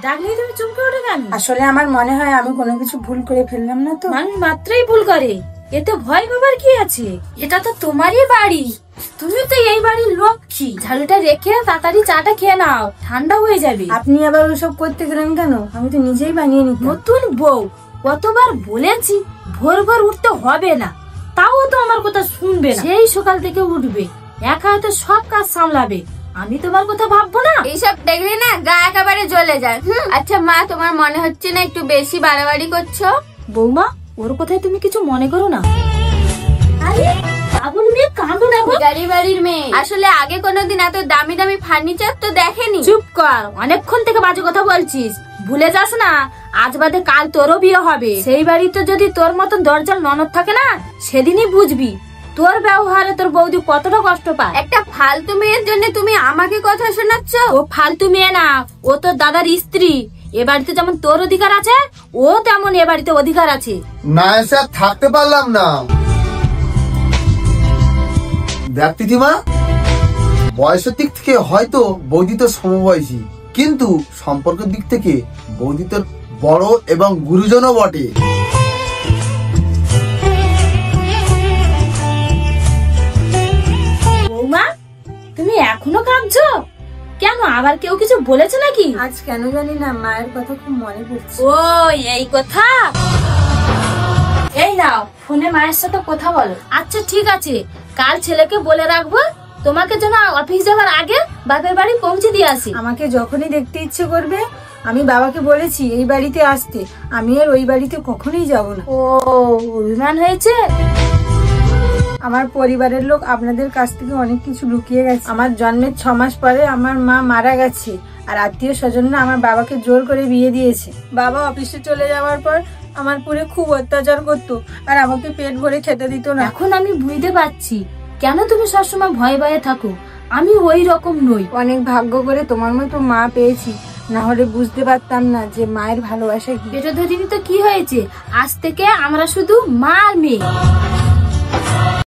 ডাকলেই তুমি চমকে ওঠে কেন? আসলে আমার মনে হয় আমি কোনো কিছু ভুল করে ফেললাম না তো। মানুষ মাত্রই ভুল করে, এতে ভয় পাবার কি আছে? এটা তো তোমারই বাড়ি, তুমি তো এই বাড়ির লক্ষ্মী। ঝাড়ুটা রেখে তাড়াতাড়ি চাটা খেয়ে নাও, ঠান্ডা হয়ে যাবে। আপনি আবার ওসব করতে গেলেন কেন? আমি তো নিজেই বানিয়ে নিতাম। নতুন বউ, কতবার বলেছি ভোর ভোর উঠতে হবে না, তাও তো আমার কথা শুনবে না। সেই সকাল থেকে উঠবে, একা হাতে সব কাজ সামলাবে, আমি তোমার কথা ভাববো না? এইসব দেখলে না গা একেবারে জ্বলে যায়। আচ্ছা মা, তোমার মনে হচ্ছে না একটু বেশি বাড়াবাড়ি করছো? বৌমা, ওর কথায় তুমি কিছু মনে করো না। আরে পাগল মেয়ে, কাঁদো দেখো। গাড়ি বাড়ির মেয়ে, আসলে আগে কোনোদিন এত দামি দামি ফার্নিচার তো দেখেনি। চুপ কর, অনেকক্ষণ থেকে বাজে কথা বলছিস। ভুলে যাস না, আজ বাদে কাল তোরও বিয়ে হবে। সেই বাড়িতে যদি তোর মতন দরজাল ননদ থাকে না, সেদিনই বুঝবি তোর ব্যবহারে তোর বৌদি কতটা কষ্ট পায়। একটা ফালতু মেয়ের জন্য তুমি আমাকে কথা শোনাচ্ছ? ও ফালতু মেয়ে না, ও তোর দাদার স্ত্রী। এ বাড়িতে যেমন তোর অধিকার আছে, ও তেমন এ বাড়িতে অধিকার আছে। না এসে আর থাকতে পারলাম না। দেখ তিথিমা, বয়সের দিক থেকে হয়তো বৌদি তো সমবয়সী, কিন্তু সম্পর্কের দিক থেকে বৌদি তোর বড় এবং গুরুজনও বটে। বৌমা, তুমি এখনো কাঁদছো কেন? আবার কেউ কিছু বলেছে নাকি? আজ কেন জানি না মায়ের কথা খুব মনে পড়ছে। ও এই কথা। এই নাও, ফোনে মায়ের সাথে কথা বলো। আচ্ছা ঠিক আছে, কাল ছেলেকে বলে রাখবো তোমাকে যেন অফিস যাওয়ার আগে বাপের বাড়ি পৌঁছে দিয়ে আসি। আমাকে যখনই দেখতে ইচ্ছে করবে, আমি বাবাকে বলেছি এই বাড়িতে আসতে, আমি আর ওই বাড়িতে কখনোই যাব না। ও অভিমান হয়েছে? আমার পরিবারের লোক আপনাদের কাছ থেকে অনেক কিছু লুকিয়ে গেছে। আমার জন্মের 6 মাস পরে আমার মা মারা গেছে, আর আত্মীয় স্বজনরা আমার বাবাকে জোর করে বিয়ে দিয়েছে। বাবা অফিসে চলে যাওয়ার পর আমার পুরে খুব অত্যাচার করতো, আর আমাকে পেট ভরে খেতে দিত না। এখন আমি বুঝতে পারছি কেন তুমি সবসময় ভয়ে ভয়ে থাকো। আমি ওই রকম নই। অনেক ভাগ্য করে তোমার মতো মা পেয়েছি, না হলে বুঝতে পারতাম না যে মায়ের ভালোবাসা কি। পেটে ধরিনি তো কি হয়েছে, আজ থেকে আমরা শুধু মা আর মেয়ে।